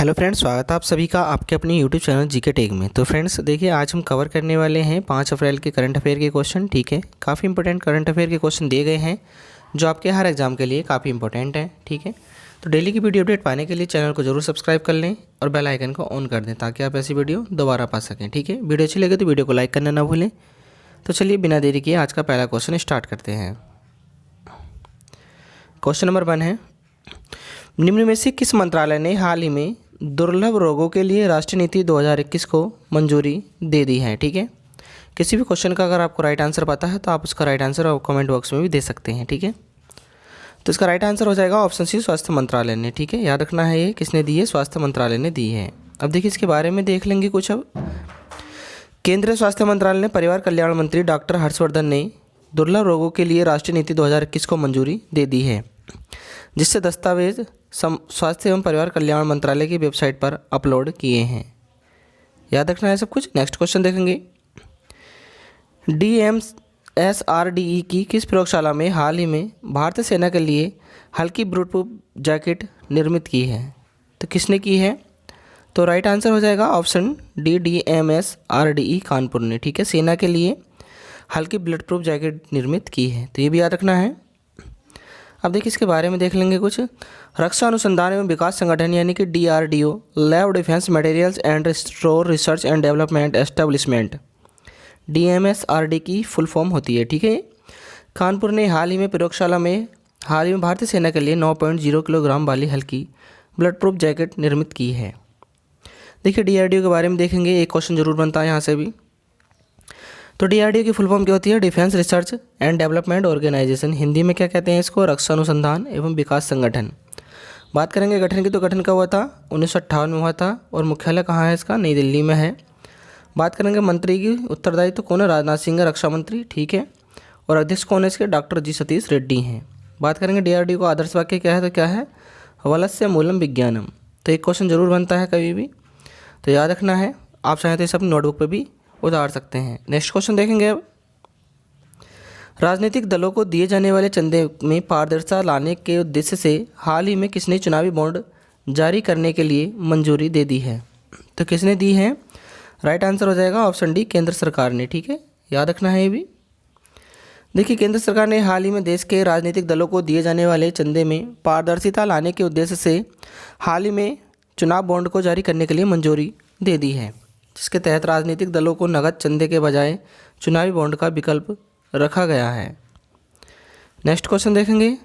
Hello friends, स्वागत है आप सभी का आपके अपने यूट्यूब चैनल जीके टेक में। तो फ्रेंड्स देखिए, आज हम कवर करने वाले हैं 5 अप्रैल के करंट अफेयर के क्वेश्चन। ठीक है, काफ़ी इंपॉर्टेंट करंट अफेयर के क्वेश्चन दिए गए हैं जो आपके हर एग्जाम के लिए काफ़ी इंपॉर्टेंट है। ठीक है, तो डेली की वीडियो अपडेट पाने के लिए चैनल को जरूर सब्सक्राइब कर लें और बेल आइकन को ऑन कर दें ताकि आप ऐसी वीडियो दोबारा पा सकें। ठीक है, वीडियो अच्छी लगे तो वीडियो को लाइक करना ना भूलें। तो चलिए बिना देरी किए आज का पहला क्वेश्चन स्टार्ट करते हैं। क्वेश्चन नंबर 1 है, निम्न में से किस मंत्रालय ने हाल ही में दुर्लभ रोगों के लिए राष्ट्रीय नीति 2021 को मंजूरी दे दी है। ठीक है, किसी भी क्वेश्चन का अगर आपको राइट आंसर पता है तो आप उसका राइट आंसर आप कमेंट बॉक्स में भी दे सकते हैं। ठीक है, तो इसका राइट आंसर हो जाएगा ऑप्शन सी, स्वास्थ्य मंत्रालय ने। ठीक है, याद रखना है ये किसने दी है, स्वास्थ्य मंत्रालय ने दी है। अब देखिए इसके बारे में देख लेंगे कुछ। अब केंद्रीय स्वास्थ्य मंत्रालय ने परिवार कल्याण मंत्री डॉक्टर हर्षवर्धन ने दुर्लभ रोगों के लिए राष्ट्रीय नीति 2021 को मंजूरी दे दी है, जिससे दस्तावेज स्वास्थ्य एवं परिवार कल्याण मंत्रालय की वेबसाइट पर अपलोड किए हैं। याद रखना है सब कुछ। नेक्स्ट क्वेश्चन देखेंगे, DMSRDE की किस प्रयोगशाला में हाल ही में भारतीय सेना के लिए हल्की ब्लूटूथ जैकेट निर्मित की है? तो किसने की है? तो राइट आंसर हो जाएगा ऑप्शन डी, DMSRDE कानपुर ने। ठीक है, सेना के लिए हल्की ब्लड प्रूफ जैकेट निर्मित की है, तो ये भी याद रखना है। अब देखिए इसके बारे में देख लेंगे कुछ। रक्षा अनुसंधान एवं विकास संगठन यानी कि DRDO, lab defence materials and store research and development establishment, DMSRD की फुल फॉर्म होती है। ठीक है, कानपुर ने हाल ही में प्रयोगशाला में भारतीय सेना के लिए 9.0 किलोग्राम वाली हल्की ब्लड प्रूफ जैकेट निर्मित की है। देखिए DRDO के बारे में देखेंगे, एक क्वेश्चन जरूर बनता है यहाँ से भी। तो DRDO की फुल फॉर्म क्या होती है? Defence research and development organisation. Hindi में क्या कहते हैं इसको? रक्षा अनुसंधान एवं विकास संगठन। बात करेंगे गठन की, तो गठन कब हुआ था? 1958 में हुआ था और मुख्यालय कहाँ है इसका? नई दिल्ली में है। बात करेंगे मंत्री की, उत्तरदायित्व तो कौन है? राजनाथ सिंह, रक्षा मंत्री। ठीक है, और अध्यक्ष कौन है इसके? डॉक्टर जी सतीश रेड्डी हैं। बात करेंगे DRDO को आदर्श वाक्य क्या है, तो क्या है? वलस्य मूलम विज्ञानम। तो एक क्वेश्चन जरूर बनता है कभी भी, तो याद रखना है। आप चाहें तो इसे अपनी नोटबुक पर भी उतार सकते हैं। नेक्स्ट क्वेश्चन देखेंगे अब, राजनीतिक दलों को दिए जाने वाले चंदे में पारदर्शिता लाने के उद्देश्य से हाल ही में किसने चुनावी बॉन्ड जारी करने के लिए मंजूरी दे दी है? तो किसने दी है? राइट आंसर हो जाएगा ऑप्शन डी, केंद्र सरकार ने। ठीक है, याद रखना है ये भी। देखिए केंद्र सरकार ने हाल ही में देश के राजनीतिक दलों को दिए जाने वाले चंदे में पारदर्शिता लाने के उद्देश्य से हाल ही में चुनाव बॉन्ड को जारी करने के लिए मंजूरी दे दी है, जिसके तहत राजनीतिक दलों को नगद चंदे के बजाय चुनावी बॉन्ड का विकल्प रखा गया है। नेक्स्ट क्वेश्चन देखेंगे,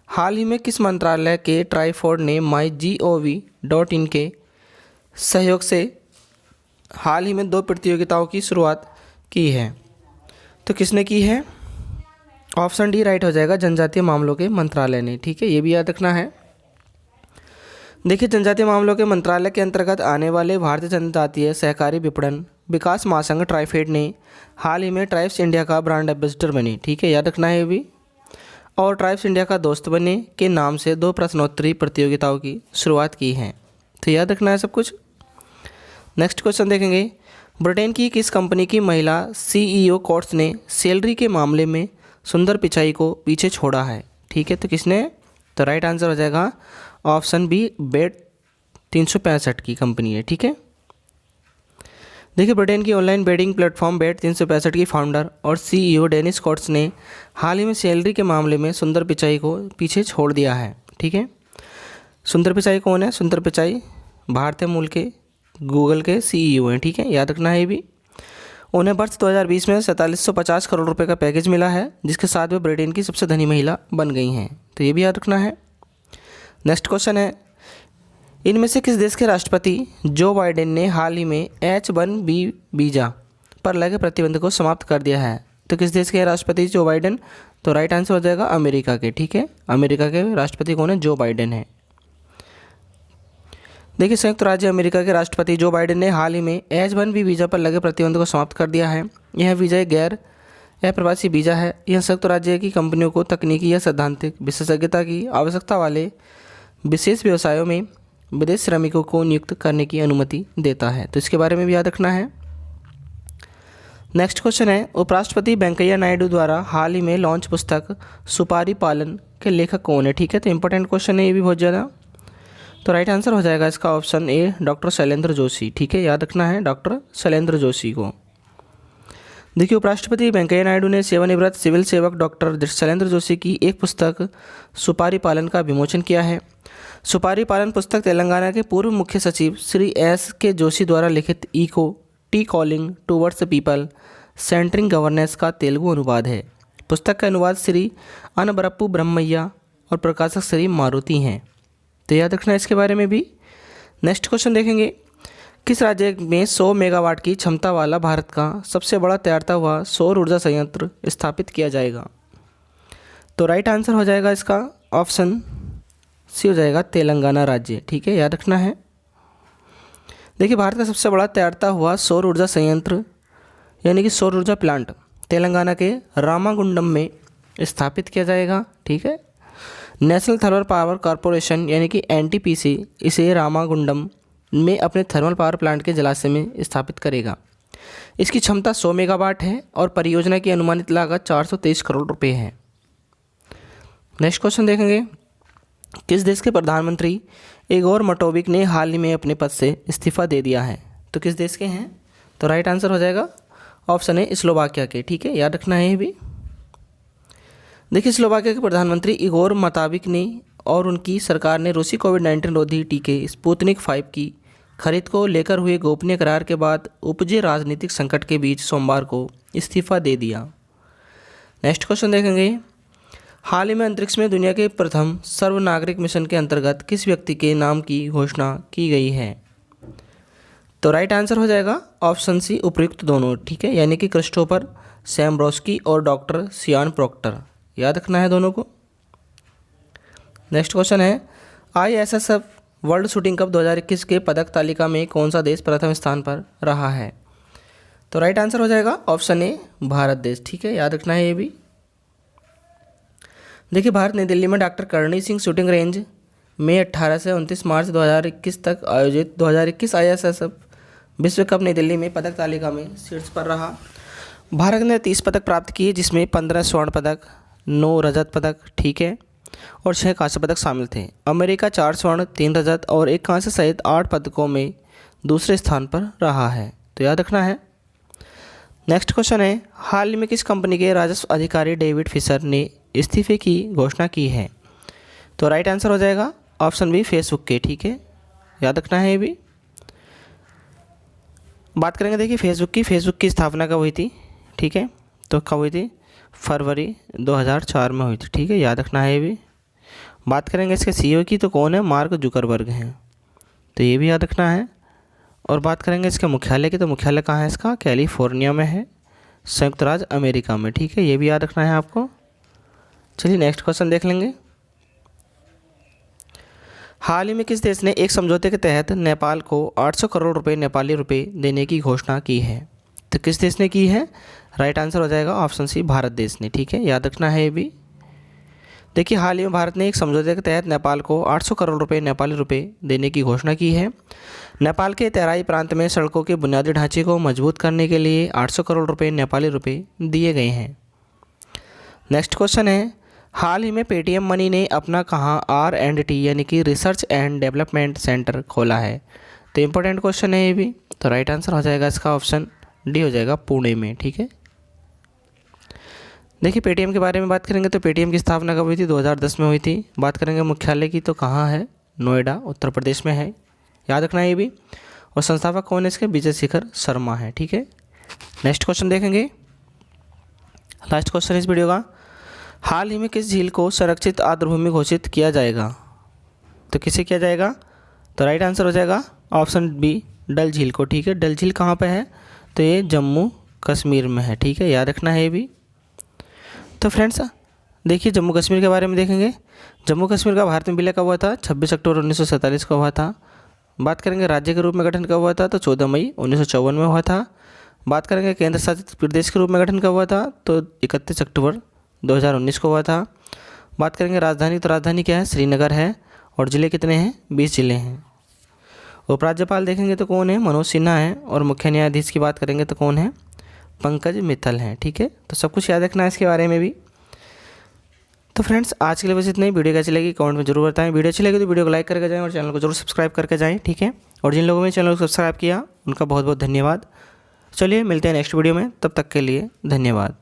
हाल ही में किस मंत्रालय के ट्राइफॉड ने MyGov.in के सहयोग से हाल ही में 2 प्रतियोगिताओं की शुरुआत की है? तो किसने की है? ऑप्शन डी राइट हो जाएगा, जनजातीय मामलों के मंत्रालय ने। ठीक है, ये भी याद रखना है। देखिए जनजातीय मामलों के मंत्रालय के अंतर्गत आने वाले भारतीय जनजातीय सहकारी विपणन विकास महासंघ ट्राइफेड ने हाल ही में ट्राइब्स इंडिया का ब्रांड एम्बेसडर बने। ठीक है, याद रखना है ये भी। और ट्राइब्स इंडिया का दोस्त बने के नाम से 2 प्रश्नोत्तरी प्रतियोगिताओं की शुरुआत की है, तो याद रखना है सब कुछ। नेक्स्ट क्वेश्चन देखेंगे, ब्रिटेन की किस कंपनी की महिला CEO कोट्स ने सैलरी के मामले में सुंदर पिचाई को पीछे छोड़ा है? ठीक है, तो किसने? तो राइट आंसर हो जाएगा ऑप्शन बी, बेट 365 की कंपनी है। ठीक है, देखिए ब्रिटेन की ऑनलाइन बेटिंग प्लेटफॉर्म बेट 365 की फाउंडर और CEO डेनिस कोट्स ने हाल ही में सैलरी के मामले में सुंदर पिचाई को पीछे छोड़ दिया है। ठीक है, सुंदर पिचाई कौन है? सुंदर पिचाई भारतीय मूल के गूगल के CEO हैं। ठीक है, याद रखना है ये भी। उन्हें वर्ष 2020 में 4750 करोड़ रुपए का पैकेज मिला है, जिसके साथ वे ब्रिटेन की सबसे धनी महिला बन गई हैं, तो ये भी याद रखना है। नेक्स्ट क्वेश्चन है, इनमें से किस देश के राष्ट्रपति जो बाइडेन ने हाल ही में H1B वीज़ा पर लगे प्रतिबंध को समाप्त कर दिया है? तो किस देश के राष्ट्रपति जो बाइडेन? तो राइट आंसर हो जाएगा अमेरिका के। ठीक है, अमेरिका के राष्ट्रपति कौन है? जो बाइडेन है। देखिए संयुक्त राज्य अमेरिका के राष्ट्रपति जो बाइडेन ने हाल ही में H1B वीज़ा पर लगे प्रतिबंध को समाप्त कर दिया है। यह वीज़ा एक गैर अप्रवासी वीज़ा है। यह संयुक्त राज्य की कंपनियों को तकनीकी या सैद्धांतिक विशेषज्ञता की आवश्यकता वाले विशेष व्यवसायों में विदेश श्रमिकों को नियुक्त करने की अनुमति देता है, तो इसके बारे में भी याद रखना है। नेक्स्ट क्वेश्चन है, उपराष्ट्रपति वेंकैया नायडू द्वारा हाल ही में लॉन्च पुस्तक सुपारी पालन के लेखक कौन है? ठीक है, तो इंपॉर्टेंट क्वेश्चन है ये भी बहुत ज़्यादा। तो राइट आंसर हो जाएगा इसका option A doctor Shailendra Joshi. ठीक है, याद रखना है डॉक्टर शैलेंद्र जोशी को। देखिए, उपराष्ट्रपति वेंकैया नायडू ने सेवानिवृत्त सिविल सेवक डॉक्टर शैलेंद्र जोशी की एक पुस्तक सुपारी पालन का विमोचन किया है। सुपारी पालन पुस्तक तेलंगाना के पूर्व मुख्य सचिव श्री एस के जोशी द्वारा लिखित eco T calling towards the people centring governance का तेलुगु अनुवाद है। पुस्तक का अनुवाद श्री अनबरप्पू ब्रह्मैया और प्रकाशक श्री मारुति हैं। तो याद रखना है इसके बारे में भी। नेक्स्ट क्वेश्चन देखेंगे, किस राज्य में 100 मेगावाट की क्षमता वाला भारत का सबसे बड़ा तैरता हुआ सौर ऊर्जा संयंत्र स्थापित किया जाएगा? तो राइट आंसर हो जाएगा इसका ऑप्शन सी हो जाएगा तेलंगाना राज्य। ठीक है, याद रखना है। देखिए, भारत का सबसे बड़ा तैरता हुआ सौर ऊर्जा संयंत्र यानी कि सौर ऊर्जा प्लांट तेलंगाना के रामागुंडम में स्थापित किया जाएगा। ठीक है, नेशनल थर्मल पावर कॉरपोरेशन यानी कि एनटीपीसी इसे रामागुंडम में अपने थर्मल पावर प्लांट के जलाशय में स्थापित करेगा। इसकी क्षमता 100 मेगावाट है और परियोजना की अनुमानित लागत 423 करोड़ रुपए है। नेक्स्ट क्वेश्चन देखेंगे, किस देश के प्रधानमंत्री इगोर मटोविक ने हाल ही में अपने पद से इस्तीफा दे दिया है? तो किस देश के हैं? तो राइट आंसर हो जाएगा ऑप्शन है स्लोवाकिया के। ठीक है, याद रखना है ये भी। देखिए, स्लोवाकिया के प्रधानमंत्री इगोर मटोविक ने और उनकी सरकार ने रूसी कोविड-19 रोधी टीके स्पुतनिक 5 की खरीद को लेकर हुए गोपनीय करार के बाद उपजे राजनीतिक संकट के बीच सोमवार को इस्तीफा दे दिया। नेक्स्ट क्वेश्चन देखेंगे, हाल ही में अंतरिक्ष में दुनिया के प्रथम सर्व नागरिक मिशन के अंतर्गत किस व्यक्ति के नाम की घोषणा की गई है? तो राइट आंसर हो जाएगा ऑप्शन सी उपयुक्त दोनों। ठीक है, यानी कि क्रिस्टोफर सैम्ब्रोस्की और डॉक्टर सियान प्रोक्टर। याद रखना है दोनों को। नेक्स्ट क्वेश्चन है, ISSF वर्ल्ड शूटिंग कप 2021 के पदक तालिका में कौन सा देश प्रथम स्थान पर रहा है? तो राइट आंसर हो जाएगा ऑप्शन ए भारत देश। ठीक है, याद रखना है ये भी। देखिए, भारत नई दिल्ली में doctor Karni Singh shooting range में 18 से 29 मार्च 2021 तक आयोजित 2021 ISSF विश्व कप नई दिल्ली में पदक तालिका में शीर्ष पर रहा। भारत ने 30 पदक प्राप्त किए, जिसमें 15 स्वर्ण पदक, 9 रजत पदक, ठीक है, और 6 कांस्य पदक शामिल थे। अमेरिका 4 स्वर्ण, 3 रजत और 1 कांस्य सहित 8 पदकों में दूसरे स्थान पर रहा है। तो याद रखना है। नेक्स्ट क्वेश्चन है, हाल ही में किस कंपनी के राजस्व अधिकारी डेविड फिशर ने इस्तीफे की घोषणा की है? तो राइट आंसर हो जाएगा ऑप्शन बी फेसबुक के। ठीक है, याद रखना है ये भी। बात करेंगे, देखिए फेसबुक की स्थापना कब हुई थी? ठीक है, तो कब हुई थी? फरवरी 2004 में हुई थी। ठीक है, याद रखना है ये भी। बात करेंगे इसके CEO की, तो कौन है? मार्क जुकरबर्ग हैं। तो ये भी याद रखना है। और बात करेंगे इसके मुख्यालय की, तो मुख्यालय कहाँ है इसका? कैलिफोर्निया में है, संयुक्त राज्य अमेरिका में। ठीक है, ये भी याद रखना है आपको। चलिए नेक्स्ट क्वेश्चन देख लेंगे। हाल ही में किस देश ने एक समझौते के तहत नेपाल को 800 करोड़ रुपए नेपाली रुपए देने की घोषणा की है? तो किस देश ने की है? राइट आंसर हो जाएगा ऑप्शन सी भारत देश ने। ठीक है, याद रखना है ये भी। देखिए, हाल ही में भारत ने एक समझौते के तहत नेपाल को 800 करोड़ रुपए नेपाली रुपए देने की घोषणा की है। नेपाल के तराई प्रांत में सड़कों के बुनियादी ढांचे को मजबूत करने के लिए 800 करोड़ रुपए नेपाली रुपए दिए गए हैं। नेक्स्ट क्वेश्चन है, हाल ही में पेटीएम मनी ने अपना कहाँ R&D यानी कि रिसर्च एंड डेवलपमेंट सेंटर खोला है? तो इम्पोर्टेंट क्वेश्चन है ये भी। तो राइट आंसर हो जाएगा इसका ऑप्शन डी हो जाएगा पुणे में। ठीक है, देखिए पेटीएम के बारे में बात करेंगे, तो पेटीएम की स्थापना कब हुई थी? 2010 में हुई थी। बात करेंगे मुख्यालय की, तो कहाँ है? नोएडा उत्तर प्रदेश में है। याद रखना है ये भी। और संस्थापक कौन है इसके? विजय शेखर शर्मा है। ठीक है, नेक्स्ट क्वेश्चन देखेंगे। लास्ट क्वेश्चन इस वीडियो का, हाल ही में किस झील को संरक्षित आर्द्रभूमि घोषित किया जाएगा? तो किसे किया जाएगा? तो राइट आंसर हो जाएगा ऑप्शन बी डल झील को। ठीक है, डल झील कहाँ पे है? तो ये जम्मू कश्मीर में है। ठीक है, याद रखना है ये भी। तो फ्रेंड्स देखिए, जम्मू कश्मीर के बारे में देखेंगे। जम्मू कश्मीर का भारत में विलय कब हुआ था? 26 अक्टूबर 1947 को हुआ था। बात करेंगे राज्य के रूप में गठन कब हुआ था? तो 14 मई 1954 में हुआ था। बात करेंगे केंद्र शासित प्रदेश के रूप में गठन कब हुआ था? तो 31 अक्टूबर 2019 को हुआ था। बात करेंगे राजधानी, तो राजधानी क्या है? श्रीनगर है। और ज़िले कितने हैं? 20 ज़िले हैं। उपराज्यपाल देखेंगे तो कौन है? मनोज सिन्हा है। और मुख्य न्यायाधीश की बात करेंगे तो कौन है? पंकज मित्तल हैं। ठीक है, तो सब कुछ याद रखना है इसके बारे में भी। तो फ्रेंड्स आज के लिए बस इतना ही। वीडियो कैसी लगी कमेंट में जरूर बताएं। वीडियो अच्छी लगी तो वीडियो को लाइक करके जाएं और चैनल को जरूर सब्सक्राइब करके जाएं, ठीक है। और जिन लोगों ने चैनल को सब्सक्राइब किया उनका बहुत बहुत धन्यवाद। चलिए मिलते हैं नेक्स्ट वीडियो में, तब तक के लिए धन्यवाद।